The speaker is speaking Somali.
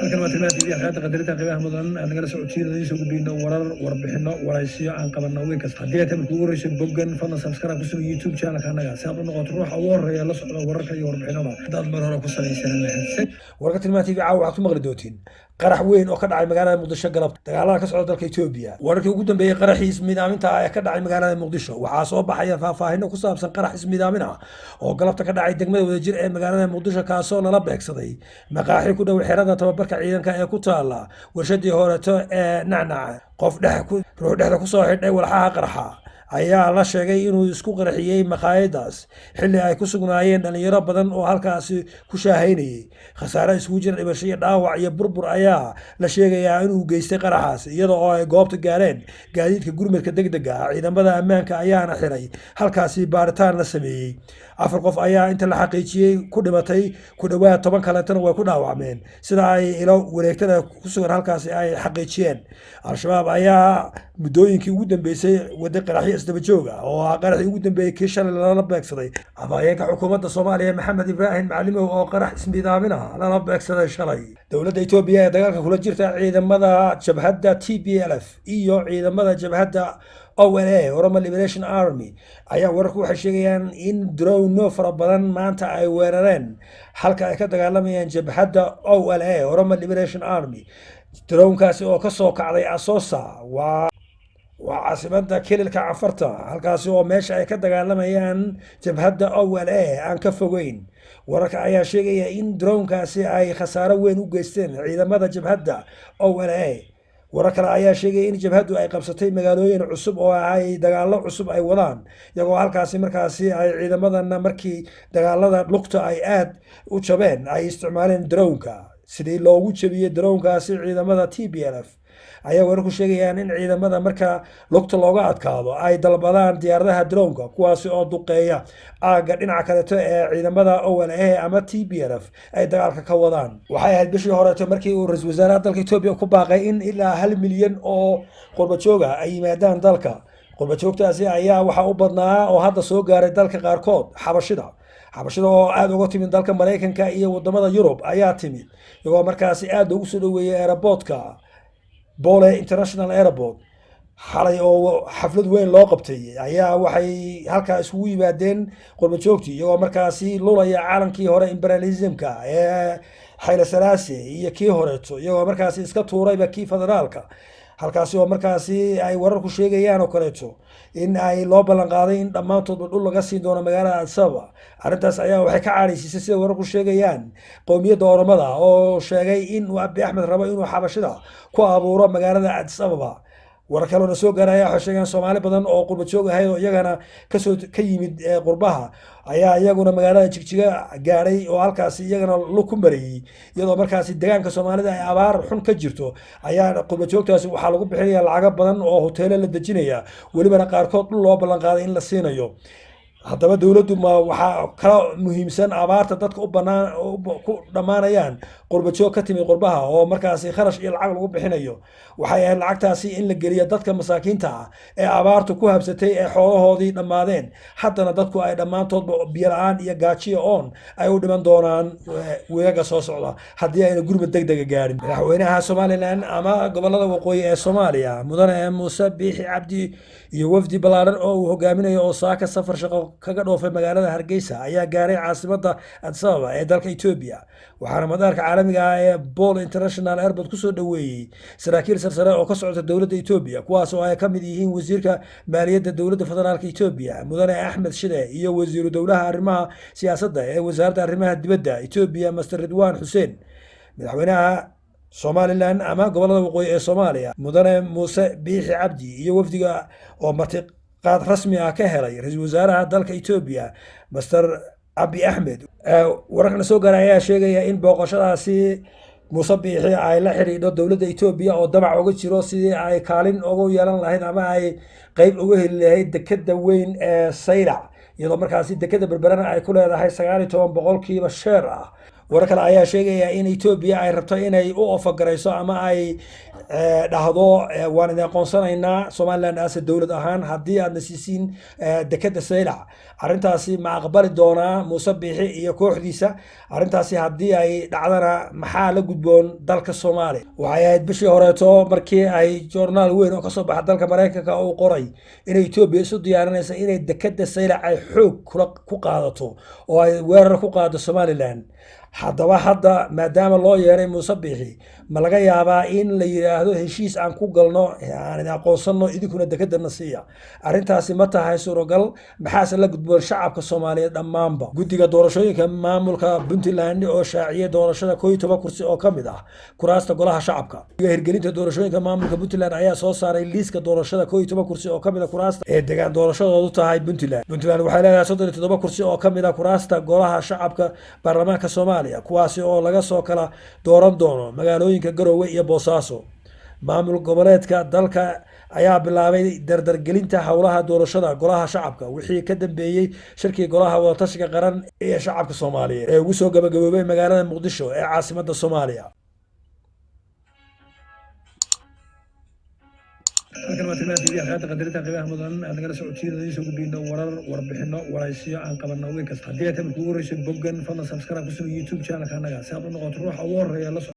halkan waa tilmaanta iyo xaaqada qadarita qiimaha mudan aan nagala socodsiino soo gudbino warar warbixino waraysiyo aan qabanno week kasta haddii aad markuu warayso boggan fadlan subscribe ku samee YouTube channel-ka anaga si aad u noqoto ruuxa ugu horeeya la socda wararka iyo warbixinada dad mar hore ku salaysan mahadsan wararka tilmaanta iyo caawa waxaad ku maqli doontiin qarax weyn oo ka dhacay magaalada Muqdisho galabta dagaalada ka socda dalka Itoobiya wararkii ugu dambeeyay qaraxii ismidaaminta ah ee ka dhacay magaalada Muqdisho waxaa soo baxaya faahfaahin ku saabsan qarax ismidaamin ah oo galabta ka dhacay degmada wadajir ee magaalada Muqdisho kaasoo lala beegsaday maqaaxi ku dhow xerada tababarka ciidanka ee ku taala warshadii horeeto ee nacnac ruux dhexda ku soo xidhay walxaha qarxa ayaa la sheegay inuu isku qarxiyay maqaayadaas xilli ay ku sugnaayeen dhalinyaro badan oo halkaasi ku shaahaynayay khasaare isugu jira dhimasho iyo dhaawac iyo burbur ayaa la sheegayaa inuu geystay qaraxaas iyada oo ay goobta gaareen gaadiidka gurmadka degdega ah ciidamada ammaanka ayaana xiray halkaasi baaritaan la sameeyey 4 qof ayaa inta la xaqiijiyay ku dhimatay ku dhawaad 10 kaleetana way ku dhaawacmeen sida ay ilo wareegtada ku sugan halkaasi ay xaqiijiyeen al-shabaab ayaa muddooyinkii ugu dambeysay wada qaraxyo isdaba joog ah oo qaraxii ugu dambeeyay kii shalay lala beegsaday afhayeenka xukuumadda Soomaaliya Maxamed Ibrahim Macalimow oo qarax ismidaamin ah lala beegsaday shalay dowladda Itoobiya ee dagaalka kula jirta ciidamada jabhadda TPLF iyo ciidamada jabhadda OLA Oromo Liberation Army ayaa wararku waxay sheegayaan in drone fara badan maanta ay weerareen halka ay ka dagaalamayaan jabhadda OLA Oromo Liberation Army drone-kaasi oo ka soo kacday Asoosa waa caasimada kililka Cafarta halkaasi oo meesha ay ka dagaalamayaan jabhadda OLA aan ka fogeyn wararka ayaa sheegaya in drone-kaasi ay khasaare weyn u geysteen ciidamada jabhadda OLA warar kale ayaa sheegay in jabhaddu ay qabsatay magaalooyin cusub oo ay dagaalo cusub ay wadaan iyagoo halkaasi markaasi ay ciidamadana markii dagaalada lugta ay aad u jabeen ay isticmaaleen drone-ka sidii loogu jabiyay drone-kaasi ciidamada TPLF ayaa wararku sheegayaan in ciidamada marka lugta looga adkaado ay dalbadaan diyaaradaha drone-ka kuwaasi oo duqeeya aaga dhinaca kaleeto ee ciidamada OLA ama TPLF ay dagaalka ka wadaan waxay ahayd bishii horeeto markii uu ra'iisul wasaaraha dalka Itoobiya ku baaqay in ilaa 1 milyan oo qurbajoog ah ay yimaadaan dalka qurbajoogtaasi ayaa waxa u badnaa oo hadda soo gaaray dalka qaarkood xabashida oo aad uga timid dalka Mareykanka iyo wadamada Yurub ayaa timid iyagoo markaasi aad ugu soo dhaweeyay airportka Bole International Airport xalay oo xaflad weyn loo qabtay ayaa waxay halka isugu yimaadeen qurbajoogtii iyagoo markaasi lulaya caalankii hore imperialismka ee Haile Selassie iyo kii horeeto iyagoo markaasi iska tuurayba kii federaalka halkaasi oo markaasi ay wararku sheegayaan oo kaleeto in ay loo ballan qaaday in dhammaantoodba dhul laga siin doono magaalada Addis Ababa arrintaas ayaa waxay ka caadhiisay sida wararku sheegayaan qowmiyadda Oromada oo sheegay in Abiy Ahmed rabo inuu xabashida ku abuuro magaalada Addis Ababa warar kale oo soo gaaraya waxay sheegayaan Soomaali badan oo qurbajoog ahayd oo iyagana ka yimid qurbaha ayaa iyaguna magaalada Jigjiga gaaray oo halkaasi iyagana ku marayay iyadoo markaasi deegaanka Soomaalida ay abaar xun ka jirto ayaa qurbajoogtaasi waxaa lagu bixinayaa lacag badan oo hoteelo la dejinaya waliba qaarkood dhul loo ballan qaaday in la siinayo haddaba dawladdu ma waxa ka muhiimsan abaarta dadka ku dhamaanayaan qurbajoog ka timi qurbaha oo markaasi kharash iyo lacag lagu bixinayo waxay ahayd lacagtaasi in la geliyo dadka masaakiinta ah ee abaartu ku habsatay ee xoolahoodii dhammaadeen haddana dadku ay dhammaantoodba biyo la'aan iyo gaajiyo oon ay u dhiman doonaan weegaga soo socda haddii ayna gurmad degdega gaarin madaxweynaha Somaliland ama gobolada waqooyi ee Soomaaliya mudane Muuse Biixi Cabdi iyo wafdi ballaaran oo uu hogaaminayo oo saaka safar shaqo kaga dhoofay magaalada Hargeysa ayaa gaaray caasimadda Addis Ababa ee dalka Itoobiya waxaana madaarka caalamiga ah ee Bole International Airport ku soo dhaweeyay saraakiil sarsare oo ka socda dowladda Itoobiya kuwaas oo ay ka mid yihiin wasiirka maaliyadda dowladda federaalka Itoobiya mudane Axmed Shide iyo wasiiru dowlaha arrimaha siyaasadda ee wasaaradda arrimaha dibadda Itoobiya Mr. Ridwan Hussein madaxweynaha Somaliland ama gobolada waqooyi ee Soomaaliya mudane Muuse Biixi Cabdi iyo wafdiga oo qaad rasmi ah ka helay ra'iisul wasaaraha dalka Itoobiya Mr. Abiy Ahmed wararka soo gaaray ayaa sheegaya in booqashadaasi Muuse Biixi ay la xiriirdo dowladda Itoobiya oo dabac uga jiro sidii ay kaalin ugu yeelan lahayd ama ay qayb uga heli lahayd dekada weyn ee Saylac iyadoo markaasi dekada berberana ay ku leedahay 19% share ah warar kale ayaa sheegaya in Itoobiya ay rabto inay u ofagarayso ama ay dhahdo waan idin aqoonsanaynaa Somaliland as dowlad ahaan haddii aad nasiisiin dekada Saylac arrintaasi ma aqbali doonaa Muuse Biixi iyo kooxdiisa arrintaasi haddii ay dhacdana maxaa la gudboon dalka Soomaaliya waxay ahayd bishii horeeto markii ay joornaal weyn oo ka soo baxay dalka Mareykanka uu qoray in Ethiopia isu diyaarinayso inay dekada Saylac ay xoog ku qaadato oo ay weerar ku qaado Somaliland haddaba hadda maadaama loo yeeray Muuse Biixi ma laga yaabaa in la yiraahdo heshiis aan ku galno aan aqoonsano idinkuna dekadana siiya arrintaasi ma tahay suuragal maxaase la gudboon shacabka Soomaaliyeed dhammaanba guddiga doorashooyinka maamulka Puntland oo shaaciyay doorashada 11 kursi oo ka mid ah kuraasta golaha shacabka hirgelinta doorashooyinka maamulka Puntland ayaa soo saaray liiska doorashada 11 kursi oo ka mid ah kuraasta ee deegaan doorashadoodu tahay Puntland waxay leedahay 37 kursi oo ka mid ah kuraasta golaha shacabka baarlamaanka Soomaaliya kuwaasi oo laga soo kala dooran doono magaalooyinka Garowe iyo Boosaaso maamul goboleedka dalka ayaa bilaabay dardargelinta howlaha doorashada golaha shacabka wixii ka dambeeyay shirkii golaha wadatashiga qaran ee shacabka Soomaaliyeed ee ugu soo gabagaboobay magaalada Muqdisho ee caasimadda Soomaaliya halkan waa tilmaanta iyo xaaqada qadarinta qiimaha mudan nagala socodsiinayay soo gudbino warar warbixino waraysiyo aan qabanno weyn kasta haddii aad ku warayso boggan fadlan subscribe ku samee YouTube channel-ka anaga si aad u noqoto ruuxa ugu horeeya la